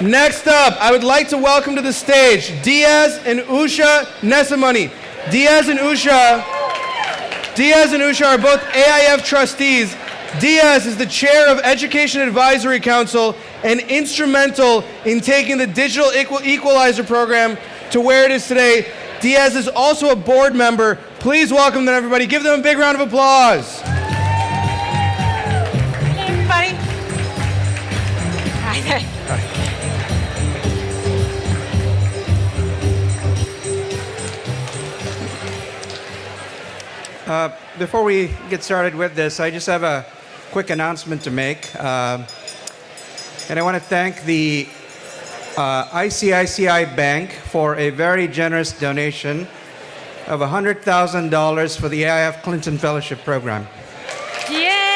Next up, I would like to welcome to the stage Diaz and Usha Nesamani. Diaz and Usha are both AIF trustees. Diaz is the chair of Education Advisory Council and instrumental in taking the Digital Equalizer program to where it is today. Diaz is also a board member. Please welcome them, everybody. Give them a big round of applause. Hey, everybody. Hi there. Before we get started with this, I just have a quick announcement to make. And I want to thank the ICICI Bank for a very generous donation of $100,000 for the AIF Clinton Fellowship Program. Yay!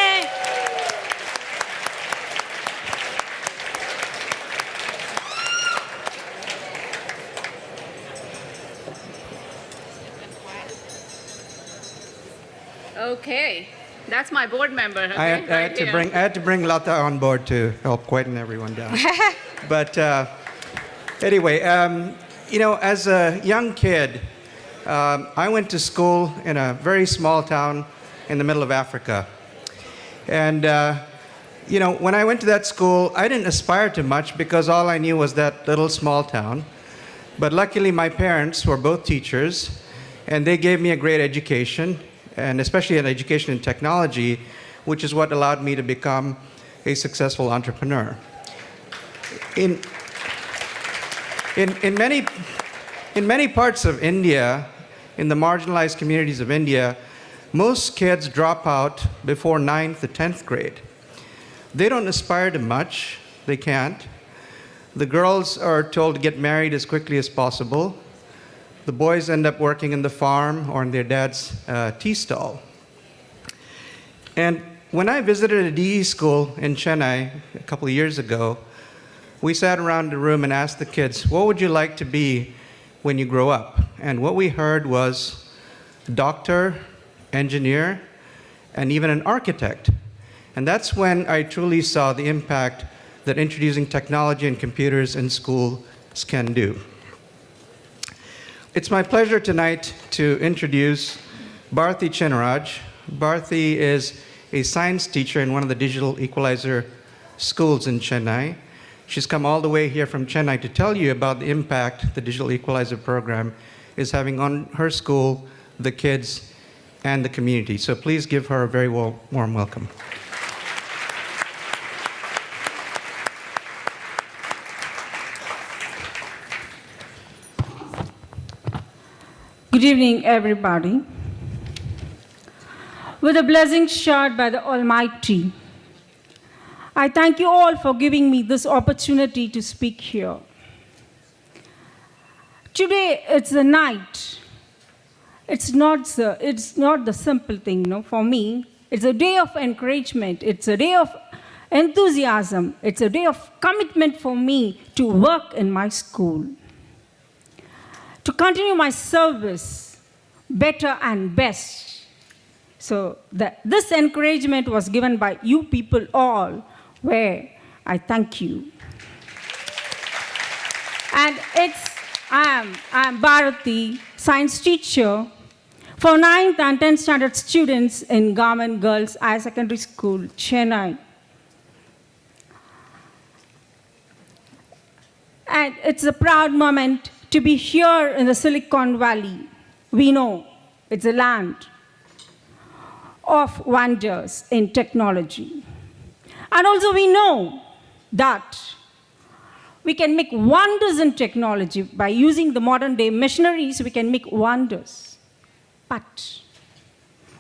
Okay, that's my board member. Okay, I had to bring Lata on board to help quieten everyone down. But anyway, as a young kid, I went to school in a very small town in the middle of Africa. And, when I went to that school, I didn't aspire to much because all I knew was that little small town. But luckily, my parents were both teachers, and they gave me a great education, and especially an education in technology, which is what allowed me to become a successful entrepreneur. In many parts of India, in the marginalized communities of India, most kids drop out before 9th or 10th grade. They don't aspire to much. They can't. The girls are told to get married as quickly as possible. The boys end up working in the farm or in their dad's tea stall. And when I visited a DE school in Chennai a couple of years ago, we sat around the room and asked the kids, what would you like to be when you grow up? And what we heard was doctor, engineer, and even an architect. And that's when I truly saw the impact that introducing technology and computers in schools can do. It's my pleasure tonight to introduce Bharti Chinnaraj. Bharti is a science teacher in one of the Digital Equalizer schools in Chennai. She's come all the way here from Chennai to tell you about the impact the Digital Equalizer program is having on her school, the kids, and the community. So please give her a very warm welcome. Good evening, everybody. With a blessing showered by the Almighty, I thank you all for giving me this opportunity to speak here. Today, it's the night. It's not the simple thing, for me. It's a day of encouragement. It's a day of enthusiasm. It's a day of commitment for me to work in my school, to continue my service better and best. So this encouragement was given by you people all, where I thank you. And I am Bharati, science teacher for 9th and 10th standard students in Government Girls Higher Secondary School, Chennai. And it's a proud moment to be here in the Silicon Valley. We know it's a land of wonders in technology. And also we know that we can make wonders in technology. By using the modern day machineries, we can make wonders. But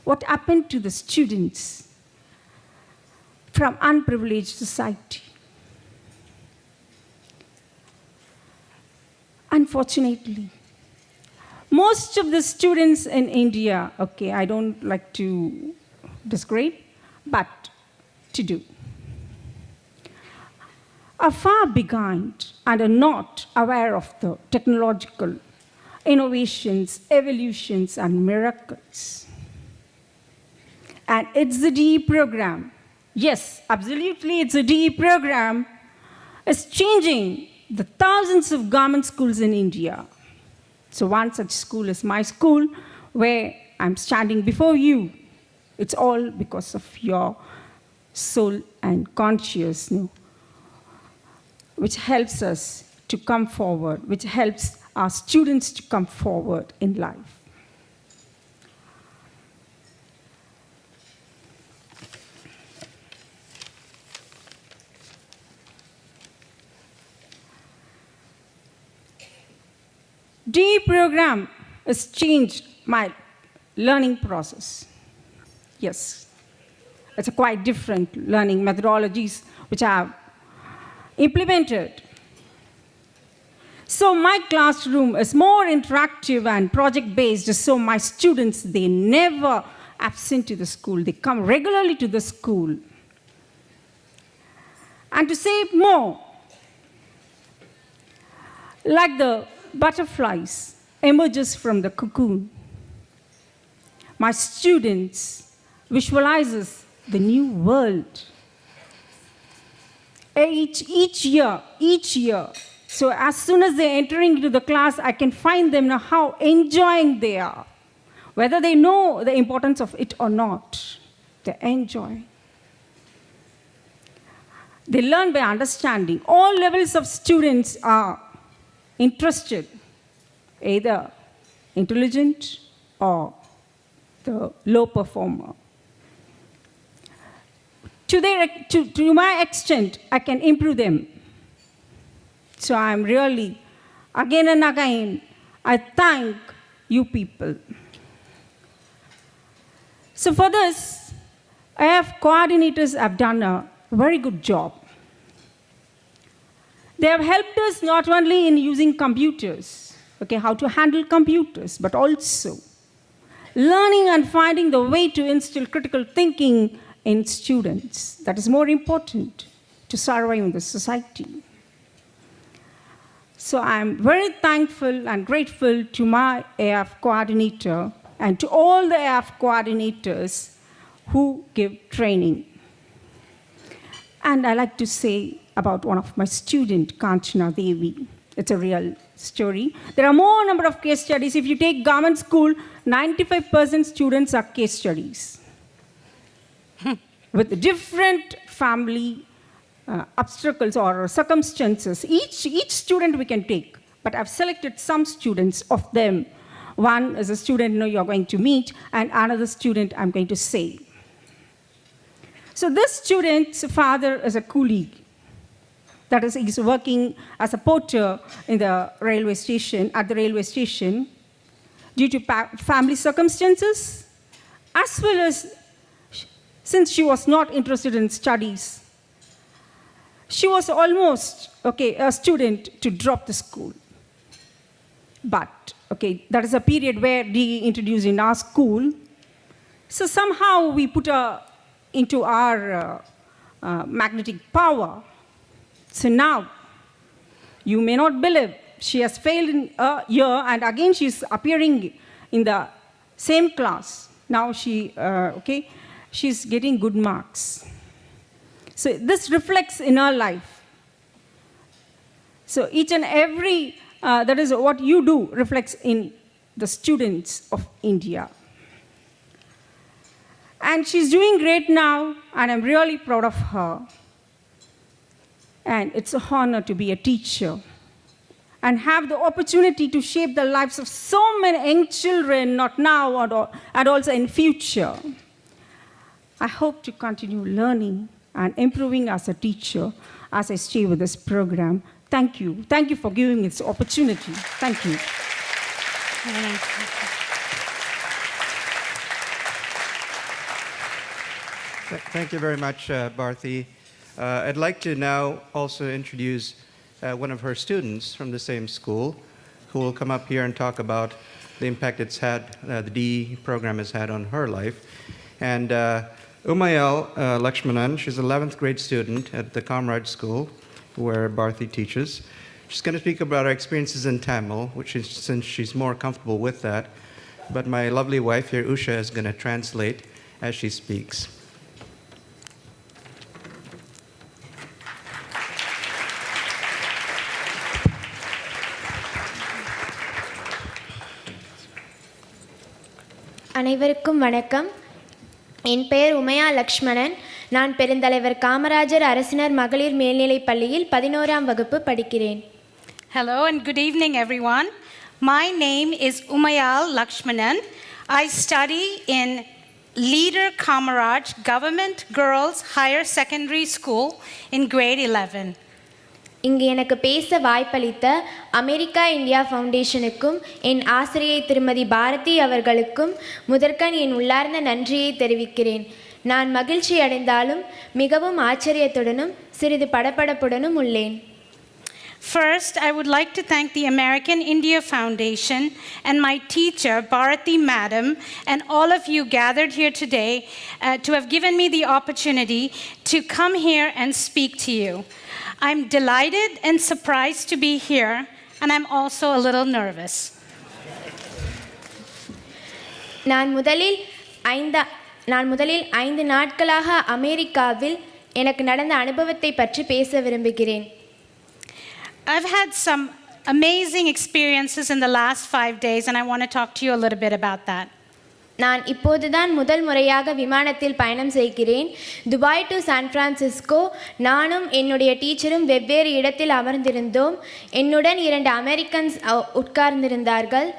what happened to the students from unprivileged society? Unfortunately, most of the students in India, I don't like to describe, but to do, are far behind and are not aware of the technological innovations, evolutions, and miracles. And it's the DE program. Yes, absolutely, it's a DE program. It's changing the thousands of government schools in India. So one such school is my school, where I'm standing before you. It's all because of your soul and consciousness, which helps us to come forward, which helps our students to come forward in life. DE program has changed my learning process. Yes, it's a quite different learning methodologies which I have implemented. So my classroom is more interactive and project-based, so my students, they never absent to the school. They come regularly to the school. And to say more, like the butterflies emerges from the cocoon, my students visualizes the new world. Each year. So as soon as they're entering into the class, I can find them now how enjoying they are. Whether they know the importance of it or not, they enjoy. They learn by understanding. All levels of students are interested, either intelligent or the low performer. To my extent, I can improve them. So I'm really, again and again, I thank you people. So for this, IF coordinators have done a very good job. They have helped us not only in using computers, okay, how to handle computers, but also learning and finding the way to instill critical thinking in students. That is more important to survive in the society. So I'm very thankful and grateful to my AF coordinator and to all the AF coordinators who give training. And I like to say about one of my students, Kanchana Devi. It's a real story. There are more number of case studies. If you take government school, 95% students are case studies with different family obstacles or circumstances. Each student we can take, but I've selected some students of them. One is a student you're going to meet, and another student I'm going to say. So this student's father is a coolie. That is, he's working as a porter in the railway station, at the railway station, due to family circumstances, as well as since she was not interested in studies. She was almost, a student to drop the school. But, that is a period where we introduced in our school. So somehow we put her into our magnetic power. So now, you may not believe, she has failed in a year, and again she's appearing in the same class. Now she's getting good marks. So this reflects in our life. So each and every, that is what you do, reflects in the students of India. And she's doing great now, and I'm really proud of her. And it's an honor to be a teacher and have the opportunity to shape the lives of so many young children, not now and also in future. I hope to continue learning and improving as a teacher as I stay with this program. Thank you. Thank you for giving me this opportunity. Thank you. Thank you very much, Bharti. I'd like to now also introduce one of her students from the same school who will come up here and talk about the impact it's had, the DE program has had on her life. And Umayal Lakshmanan, she's an 11th grade student at the Comrade School where Bharti teaches. She's going to speak about her experiences in Tamil, since she's more comfortable with that. But my lovely wife here, Usha, is going to translate as she speaks. அனைவருக்கும் வணக்கம். என் பெயர் உமையா லக்ஷ்மணன். நான் பெருந்தலைவர் காமராஜர் அரசினர் மகளிர் மேல்நிலைப் பள்ளியில் 11ஆம் வகுப்பு படிக்கிறேன். Hello and good evening, everyone. My name is Umayal Lakshmanan. I study in Leader Kamaraj Government Girls Higher Secondary School in grade 11. இங்கு எனக்கு பேச வாய்ப்பளித்த அமெரிக்கா இந்தியா ஃபவுண்டேஷனுக்கும் என் ஆசிரியை திருமதி பாரதி அவர்களுக்கும் முதற்கண் என் உள்ளார்ந்த நன்றியை தெரிவிக்கிறேன். நான் மகிழ்ச்சி அடைந்தாலும் மிகவும் ஆச்சரியத்துடனும் சிறிது படபடப்புடனும் உள்ளேன். First, I would like to thank the American India Foundation and my teacher, Bharati Madam, and all of you gathered here today to have given me the opportunity to come here and speak to you. I'm delighted and surprised to be here, and I'm also a little nervous. நான் முதலில் 5 நாட்களாக அமெரிக்காவில் எனக்கு நடந்த அனுபவத்தை பற்றி பேச விரும்புகிறேன். I've had some amazing experiences in the last 5 days, and I want to talk to you a little bit about that. நான் இப்போதுதான் முதல் முறையாக விமானத்தில் பயணம் செய்கிறேன். Dubai to San Francisco என்னுடைய டீச்சரும் வெவ்வேறு இடத்தில் அமர்ந்திருந்தோம். என்னுடன் 2 அமெரிக்கன்ஸ் உட்கார்ந்திருந்தார்கள்.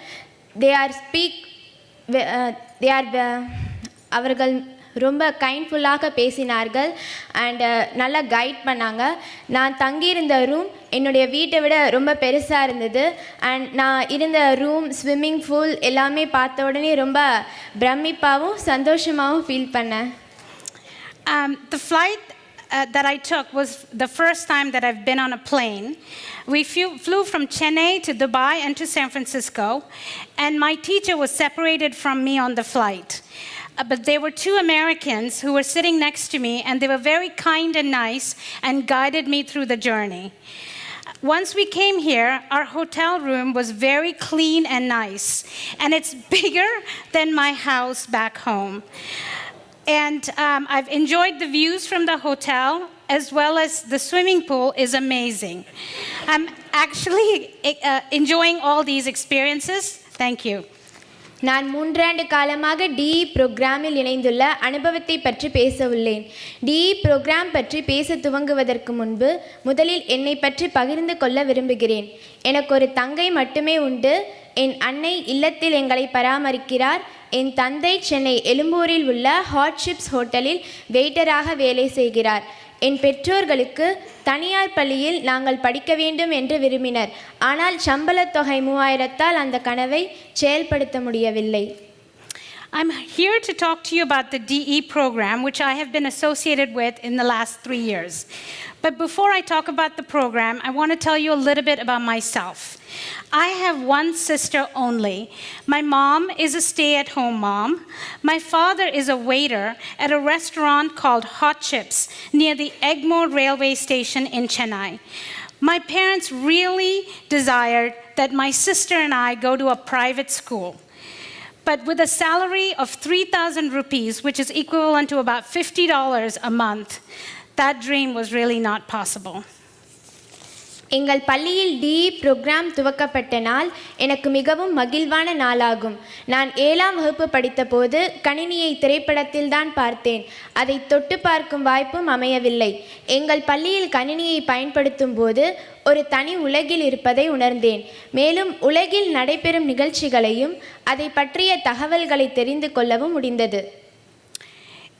அவர்கள் ரொம்ப கைண்ட்ஃபுல்லாக பேசினார்கள் அண்ட் நல்லா கைட் பண்ணாங்க. நான் தங்கியிருந்த ரூம் என்னுடைய வீட்டை விட ரொம்ப பெருசாக இருந்தது. அண்ட் நான் இருந்த ரூம், ஸ்விம்மிங் பூல் எல்லாமே பார்த்த உடனே ரொம்ப பிரமிப்பாகவும் சந்தோஷமாகவும் ஃபீல் பண்ணேன். The flight that I took was the first time that I've been on a plane. We flew from Chennai to Dubai and to San Francisco, and my teacher was separated from me on the flight. But there were 2 Americans who were sitting next to me, and they were very kind and nice and guided me through the journey. Once we came here, our hotel room was very clean and nice, and it's bigger than my house back home. And I've enjoyed the views from the hotel, as well as the swimming pool is amazing. I'm actually enjoying all these experiences. Thank you. நான் 3 ஆண்டு காலமாக DE ப்ரோக்ராமில் இணைந்துள்ள அனுபவத்தை பற்றி பேச உள்ளேன். DE program பற்றி பேச துவங்குவதற்கு முன்பு முதலில் என்னை பற்றி பகிர்ந்து கொள்ள விரும்புகிறேன். எனக்கு ஒரு தங்கை மட்டுமே உண்டு. என் அன்னை இல்லத்தில் எங்களை பராமரிக்கிறார். என் தந்தை சென்னை எழும்பூரில் உள்ள ஹாட் ஷிப்ஸ் ஹோட்டலில் வெயிட்டராக வேலை செய்கிறார். என் பெற்றோர்களுக்கு தனியார் பள்ளியில் நாங்கள் படிக்க வேண்டும் என்று விரும்பினர். ஆனால் சம்பளத் தொகை 3000ஆல் அந்த கனவை செயல்படுத்த முடியவில்லை. I'm here to talk to you about the DE program, which I have been associated with in the last 3 years. But before I talk about the program, I want to tell you a little bit about myself. I have one sister only. My mom is a stay-at-home mom. My father is a waiter at a restaurant called Hot Chips near the Egmore railway station in Chennai. My parents really desired that my sister and I go to a private school. But with a salary of 3,000 rupees, which is equivalent to about $50 a month, that dream was really not possible. எங்கள் பள்ளியில் DE program துவக்கப்பட்ட நாள் எனக்கு மிகவும் மகிழ்வான நாளாகும். நான் 7ஆம் வகுப்பு படித்தபோது கணினியை திரைப்படத்தில் தான் பார்த்தேன். அதை தொட்டு பார்க்கும் வாய்ப்பும் அமையவில்லை. எங்கள் பள்ளியில் கணினியை பயன்படுத்தும் போது ஒரு தனி உலகில் இருப்பதை உணர்ந்தேன். மேலும் உலகில் நடைபெறும் நிகழ்ச்சிகளையும் அதை பற்றிய தகவல்களை தெரிந்து கொள்ளவும் முடிந்தது.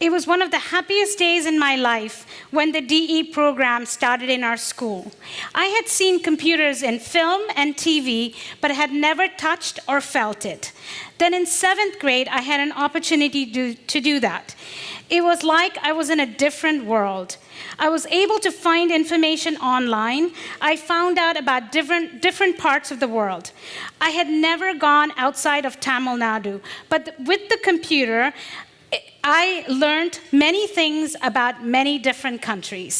It was one of the happiest days in my life when the DE program started in our school. I had seen computers in film and TV, but had never touched or felt it. Then in 7th grade, I had an opportunity to do that. It was like I was in a different world. I was able to find information online. I found out about different parts of the world. I had never gone outside of Tamil Nadu, but with the computer, I learned many things about many different countries.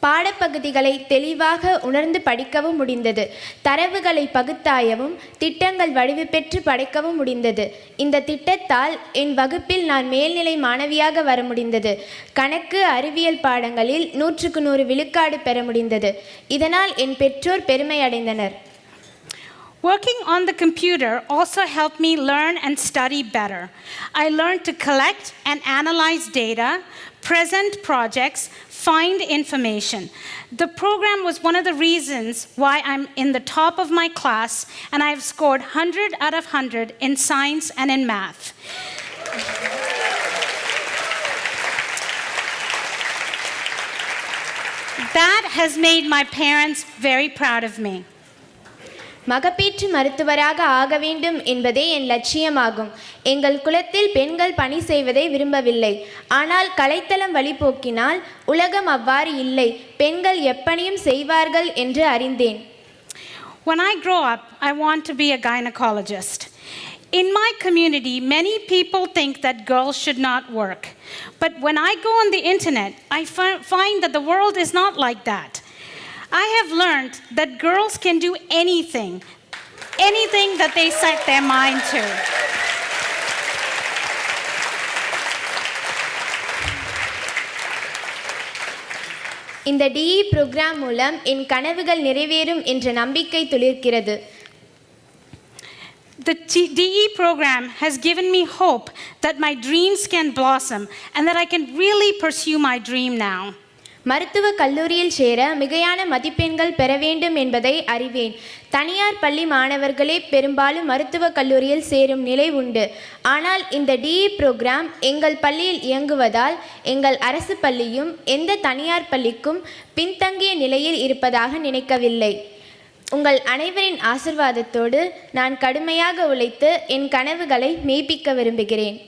பாடப்பகுதிகளை தெளிவாக உணர்ந்து படிக்கவும் முடிந்தது. தரவுகளை பகுத்தாயவும் திட்டங்கள் வடிவப்பெற்று படைக்கவும் முடிந்தது. இந்த திட்டத்தால் என் வகுப்பில் நான் மேல்நிலை மாணவியாக வர முடிந்தது. கணக்கு, அறிவியல் பாடங்களில் 100% விழுக்காடு பெற முடிந்தது. இதனால் என் பெற்றோர் பெருமை அடைந்தனர். Working on the computer also helped me learn and study better. I learned to collect and analyze data, present projects, find information. The program was one of the reasons why I'm in the top of my class, and I've scored 100 out of 100 in science and in math. That has made my parents very proud of me. மகப்பேற்று மருத்துவராக ஆக வேண்டும் என்பதே என் லட்சியமாகும். எங்கள் குலத்தில் பெண்கள் பணி செய்வதை விரும்பவில்லை. ஆனால் கலைத்தலம் வழிபோக்கினால் உலகம் அவ்வாறு இல்லை. பெண்கள் எப்பணியும் செய்வார்கள் என்று அறிந்தேன். When I grow up, I want to be a gynecologist. In my community, many people think that girls should not work. But when I go on the internet, I find that the world is not like that. I have learned that girls can do anything that they set their mind to. இந்த DE program மூலம் என் கனவுகள் நிறைவேறும் என்ற நம்பிக்கை துளிர்க்கிறது. The DE program has given me hope that my dreams can blossom and that I can really pursue my dream now. மருத்துவ கல்லூரியில் சேர மிகையான மதிப்பெண்கள் பெற வேண்டும் என்பதை அறிவேன். தனியார் பள்ளி மாணவர்களே பெரும்பாலும் மருத்துவக் கல்லூரியில் சேரும் நிலை உண்டு. ஆனால் இந்த DE program எங்கள் பள்ளியில் இயங்குவதால் எங்கள் அரசு பள்ளியும் எந்த தனியார் பள்ளிக்கும் பின்தங்கிய நிலையில் இருப்பதாக நினைக்கவில்லை. உங்கள் அனைவரின் ஆசீர்வாதத்தோடு நான் கடுமையாக உழைத்து என் கனவுகளை மெய்ப்பிக்க விரும்புகிறேன்.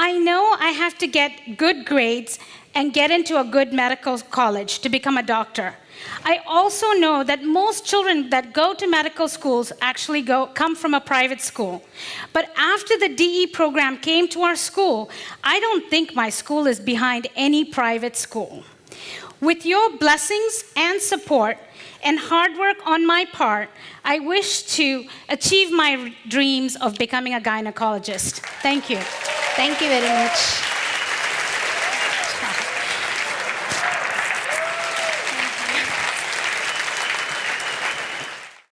I know I have to get good grades and get into a good medical college to become a doctor. I also know that most children that go to medical schools actually come from a private school. But after the DE program came to our school, I don't think my school is behind any private school. With your blessings and support and hard work on my part, I wish to achieve my dreams of becoming a gynecologist. Thank you. Thank you very much.